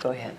Go ahead.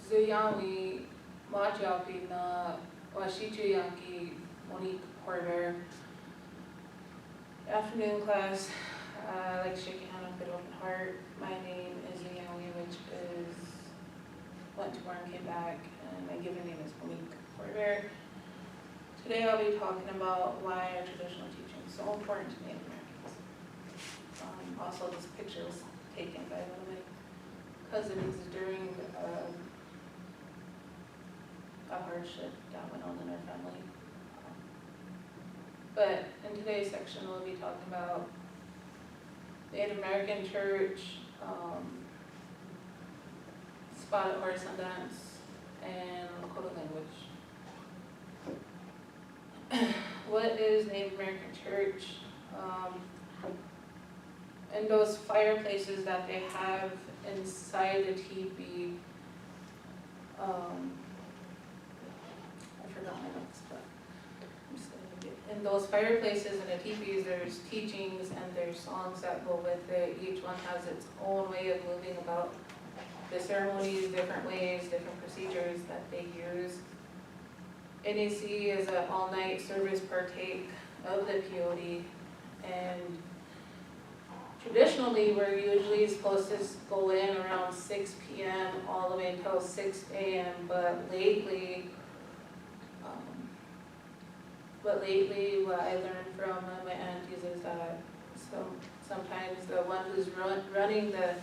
Zuyawi Majapi na Washichuyanki Monique Porter. Afternoon class. I'd like to shake your hand with an open heart. My name is Zuyawi, which is went to and came back, and my given name is Monique Porter. Today I'll be talking about why our traditional teaching is so important to Native Americans. Also, this picture was taken by one of my cousins during a hardship that went on in our family. But in today's section, we'll be talking about Native American church, spotted horse and dance, and Lakota language. What is Native American church? And those fireplaces that they have inside the teepee, I forgot my notes, but I'm just gonna get in those fireplaces and the teepees, there's teachings and there's songs that go with it. Each one has its own way of moving about the ceremonies, different ways, different procedures that they use. NAC is an all-night service partake of the peyote, and traditionally we're usually supposed to go in around 6 p.m. all the way until 6 a.m. But lately what I learned from my aunties is that sometimes the one who's running the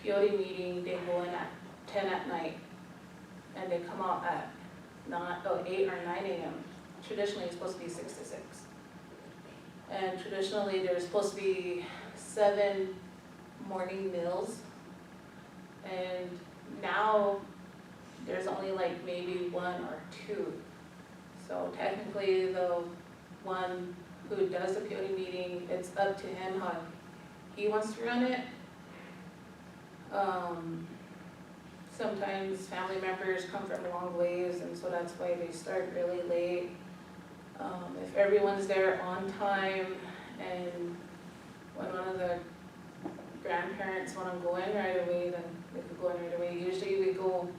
peyote meeting, they go in at 10 at night and they come out at 8 or 9 a.m. Traditionally it's supposed to be 6 to 6. And traditionally there's supposed to be 7 morning meals. And now there's only like maybe 1 or 2. So technically the one who does the peyote meeting, it's up to him how he wants to run it. Sometimes family members come from long ways, and so that's why they start really late. If everyone's there on time, and when one of the grandparents want to go in right away, then they could go in right away. Usually we go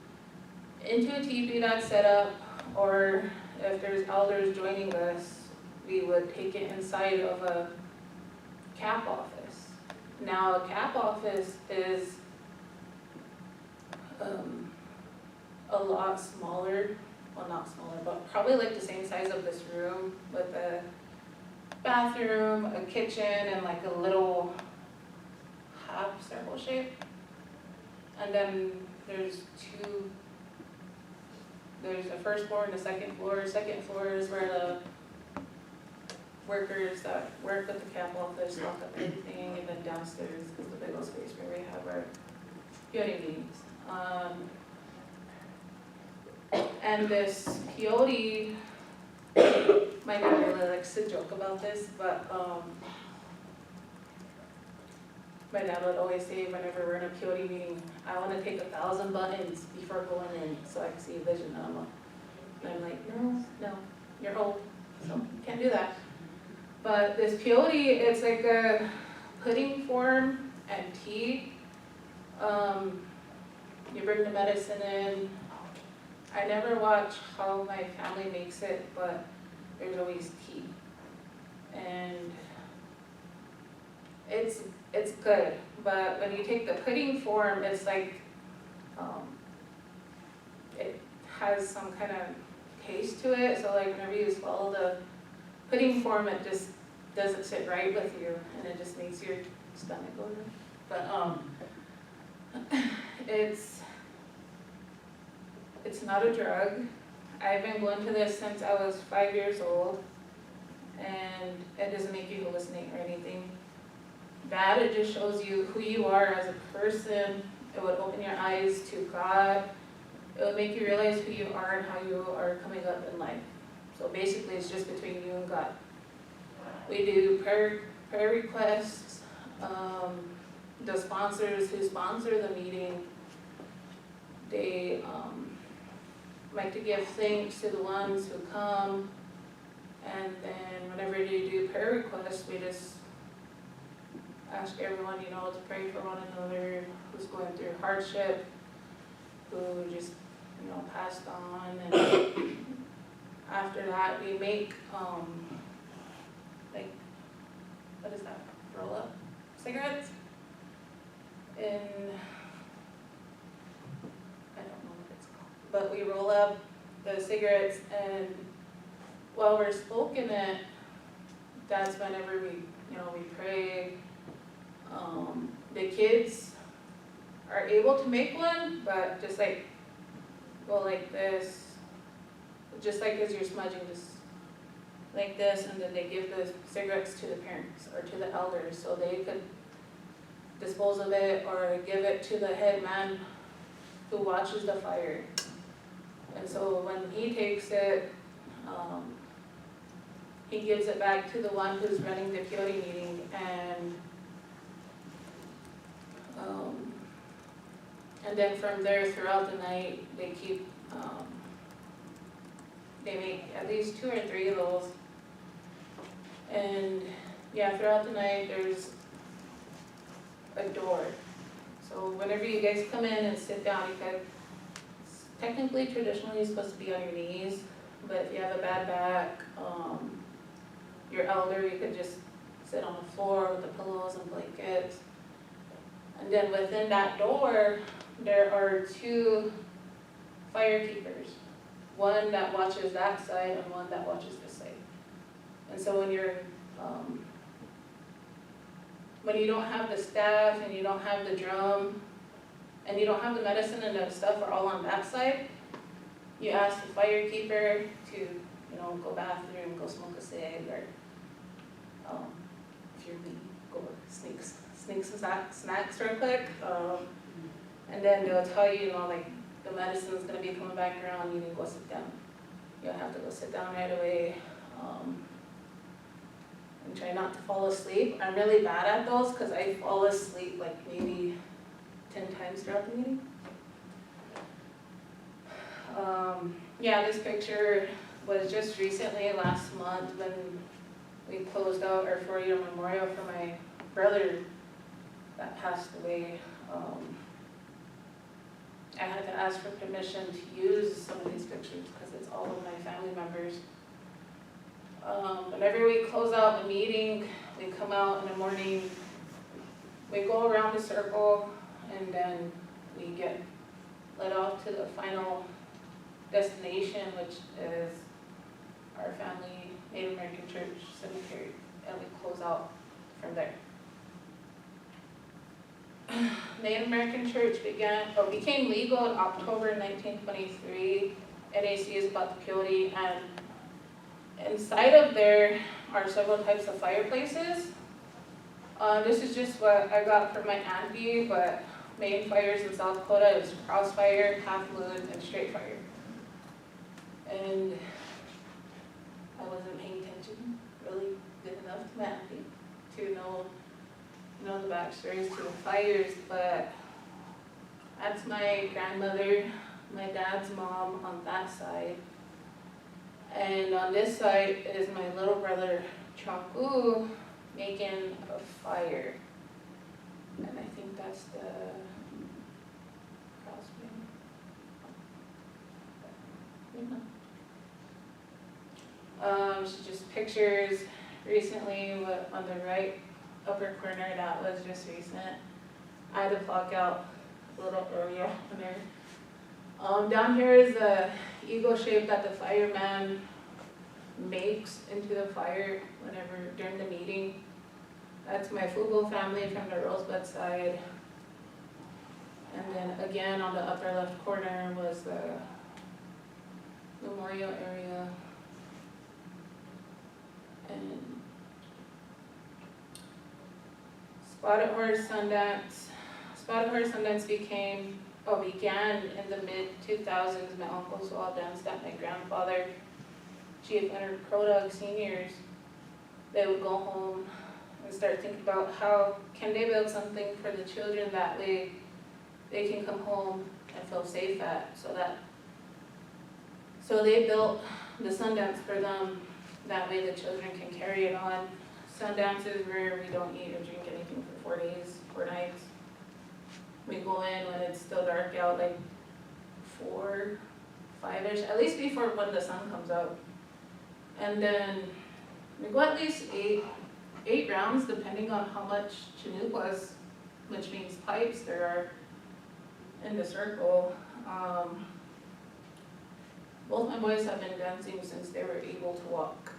into a teepee that's set up, or if there's elders joining us, we would take it inside of a cap office. Now a cap office is a lot smaller, well not smaller, but probably like the same size of this room, with a bathroom, a kitchen, and like a little half circle shape. And then there's the first floor and the second floor. Second floor is where the workers that work at the cap office lock up everything, and then downstairs is the big old space where we have our peyote meetings. And this peyote, my dad really likes to joke about this, but my dad would always say whenever we're in a peyote meeting, I want to take 1,000 buttons before going in so I can see a vision. And I'm like, no, you're old, so you can't do that. But this peyote, it's like a pudding form and tea. You bring the medicine in. I never watch how my family makes it, but there's always tea. And it's good, but when you take the pudding form, it's like, it has some kind of taste to it, so like whenever you swallow the pudding form, it just doesn't sit right with you, and it just makes your stomach go there. But it's not a drug. I've been going to this since I was 5 years old, and it doesn't make you hallucinate or anything. That it just shows you who you are as a person. It would open your eyes to God. It would make you realize who you are and how you are coming up in life. So basically it's just between you and God. We do prayer requests. The sponsors who sponsor the meeting, they like to give thanks to the ones who come, and then whenever they do prayer requests, we just ask everyone, you know, to pray for one another who's going through hardship, who just, you know, passed on. And after that, we make, like, what is that, roll up cigarettes? And I don't know what it's called, but we roll up the cigarettes, and while we're smoking it, that's whenever we, you know, we pray. The kids are able to make one, but just like, go like this, just like as you're smudging, just like this, and then they give the cigarettes to the parents or to the elders so they could dispose of it or give it to the head man who watches the fire. And so when he takes it, he gives it back to the one who's running the peyote meeting, and then from there throughout the night they keep, they make at least 2 or 3 of those. And yeah, throughout the night there's a door. So whenever you guys come in and sit down, you can, technically, traditionally, you're supposed to be on your knees, but if you have a bad back, your elder, you could just sit on the floor with the pillows and blankets. And then within that door, there are 2 fire keepers. One that watches that side and one that watches this side. And so when you're, when you don't have the staff and you don't have the drum and you don't have the medicine and the stuff are all on that side, you ask the fire keeper to, you know, go bathroom, go smoke a cig, or if you're me, go sneak some snacks real quick. And then they'll tell you, you know, like the medicine's gonna be coming back around, you need to go sit down. You'll have to go sit down right away. And try not to fall asleep. I'm really bad at those because I fall asleep like maybe 10 times throughout the meeting. Yeah, this picture was just recently, last month, when we closed out our 4-year memorial for my brother that passed away. I had to ask for permission to use some of these pictures because it's all of my family members. Whenever we close out the meeting, we come out in the morning, we go around the circle, and then we get led off to the final destination, which is our family Native American Church cemetery, and we close out from there. Native American Church became legal in October 1923. NAC is about the peyote, and inside of there are several types of fireplaces. This is just what I got from my auntie, but main fires in South Dakota is crossfire, half moon, and straight fire. And I wasn't paying attention really good enough to my auntie to know the backstories to the fires, but that's my grandmother, my dad's mom on that side. And on this side is my little brother, Chonku, making a fire. And I think that's the crossway. So just pictures recently on the right upper corner, that was just recent. I had to block out a little area on there. Down here is the eagle shape that the fireman makes into the fire whenever during the meeting. That's my Fugo family from the Rosebud side. And then again on the upper left corner was the memorial area. And Spotted Horse Sundance. Spotted Horse Sundance began in the mid-2000s. My uncles all danced at my grandfather, Chief Leonard Crodog seniors. They would go home and start thinking about how can they build something for the children that way they can come home and feel safe at, so that So they built the Sundance for them, that way the children can carry it on. Sundance is where we don't eat or drink anything for 4 days, 4 nights. We go in when it's still dark out, like 4, 5-ish, at least before when the sun comes out. And then we go at least eight rounds, depending on how much chanupas, which means pipes, there are in the circle. Both my boys have been dancing since they were able to walk.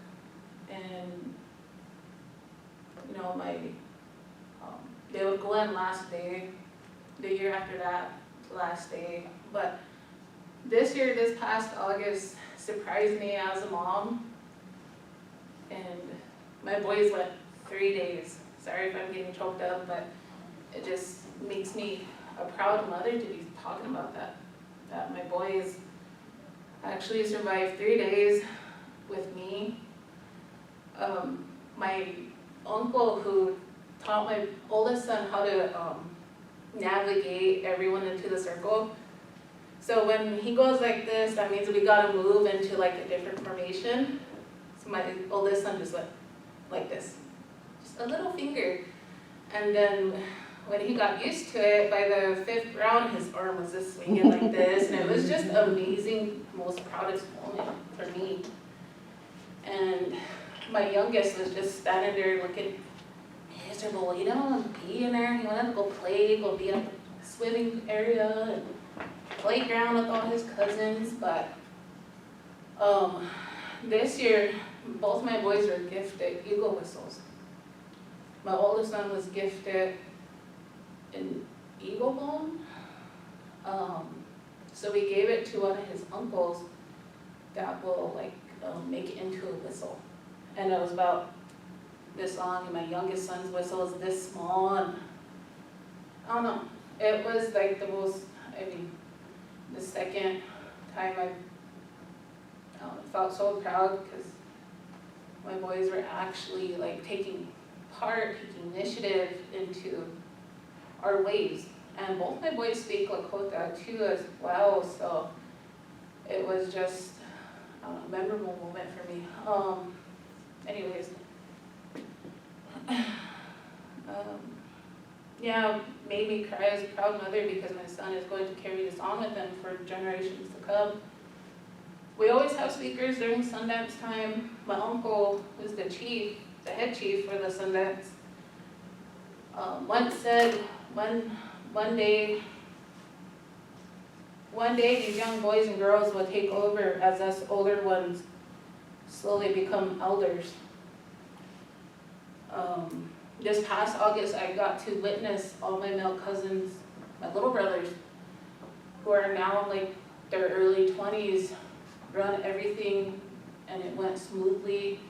And, you know, they would go in last day, the year after that, last day. But this year, this past August, surprised me as a mom. And my boys went 3 days. Sorry if I'm getting choked up, but it just makes me a proud mother to be talking about that. That my boys actually survived 3 days with me. My uncle, who taught my oldest son how to navigate everyone into the circle. So when he goes like this, that means we gotta move into like a different formation. So my oldest son just went like this, just a little finger. And then when he got used to it, by the 5th round, his arm was just swinging like this. And it was just amazing, most proudest moment for me. And my youngest was just standing there looking miserable. He didn't want to be in there. He wanted to go play, go be at the swimming area and playground with all his cousins. But this year, both my boys were gifted eagle whistles. My oldest son was gifted an eagle bone. So we gave it to one of his uncles that will make it into a whistle. And it was about this long, and my youngest son's whistle is this small, and I don't know. It was like the most, the second time I felt so proud, because my boys were actually taking part, taking initiative into our ways. And both my boys speak Lakota too as well, so it was just a memorable moment for me. Anyways, yeah, made me cry as a proud mother, because my son is going to carry this on with him for generations to come. We always have speakers during Sundance time. My uncle, who's the chief, the head chief for the Sundance, once said one day these young boys and girls will take over as us older ones slowly become elders. This past August, I got to witness all my male cousins, my little brothers, who are now their early 20s, run everything, and it went smoothly.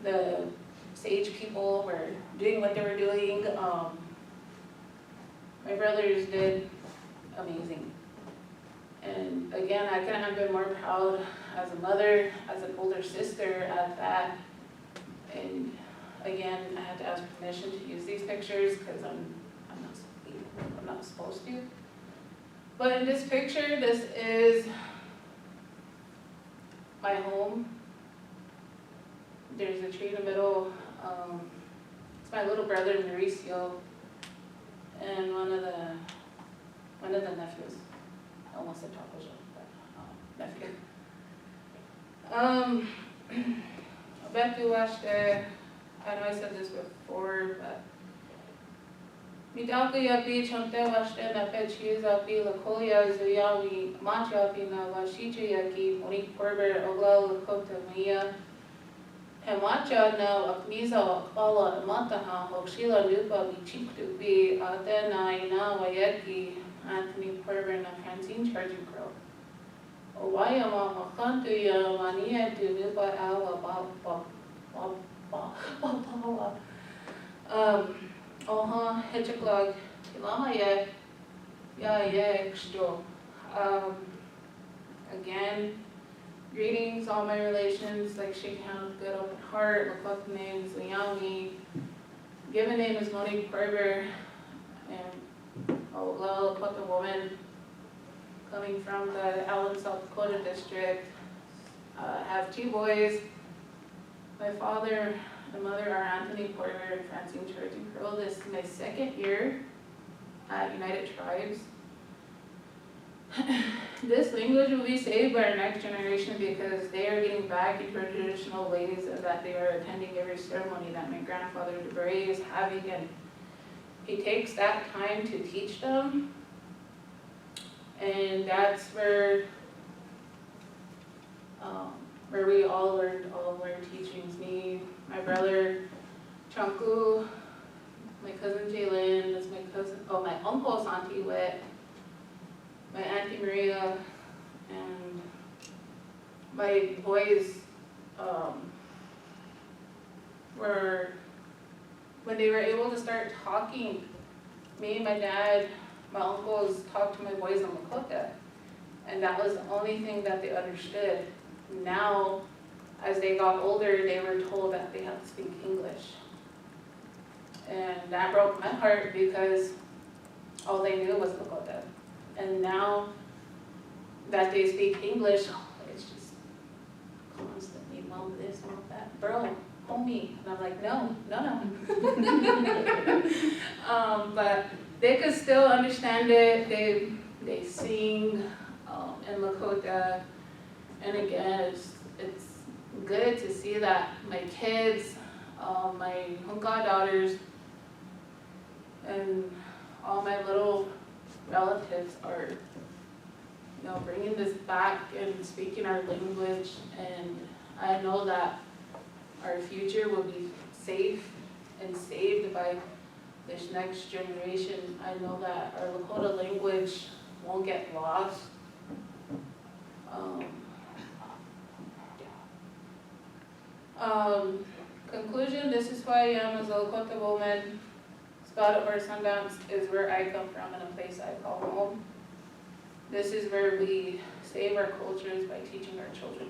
The sage people were doing what they were doing. My brothers did amazing. And again, I couldn't have been more proud as a mother, as an older sister at that. And again, I had to ask permission to use these pictures because I'm not supposed to. But in this picture, this is my home. There's a tree in the middle. It's my little brother Mauricio and one of the nephews. I almost said Taco Joe, but nephew. Betu watched I know I said this before, but Midalka yapi chonte washte na pechi zapi lakolia zuyawi machapi na washicha yaki monik porber ogla lakota mia hemacha na akmiza akala mataha hokshila lupa bichiktupi atena ina wayeki Anthony Porber na Francine Charging Crow. Owayama makantu ya mania tu lupa awa Oha Hitchiklag Tilahaya Yayeksto. Again, greetings all my relations, shake hands, good open heart, Lakota name is Liami. Given name is Monique Porber, and Lakota woman coming from the Allen, South Dakota district. I have 2 boys. My father and mother are Anthony Porter and Francine Charity Pearl. This is my 2nd year at United Tribes. This language will be saved by our next generation because they are getting back into our traditional ways and that they are attending every ceremony that my grandfather DeBray is having, and he takes that time to teach them. And that's where we all learned all of our teachings. Me, my brother Chanku, my cousin Jalen, that's my cousin, my uncle Santi Wet, my Auntie Maria, and my boys were, when they were able to start talking, me, my dad, my uncles talked to my boys in Lakota, and that was the only thing that they understood. Now, as they got older, they were told that they had to speak English. And that broke my heart because all they knew was Lakota. And now that they speak English, it's just constantly, mom this, mom that, bro, homie. And I'm like, no. But they could still understand it. They sing in Lakota. And again, it's good to see that my kids, my Hunka daughters, and all my little relatives are, bringing this back and speaking our language. And I know that our future will be safe and saved by this next generation. I know that our Lakota language won't get lost. Conclusion, this is who I am as a Lakota woman. Spotted Horse Sundance is where I come from and a place I call home. This is where we save our cultures by teaching our children.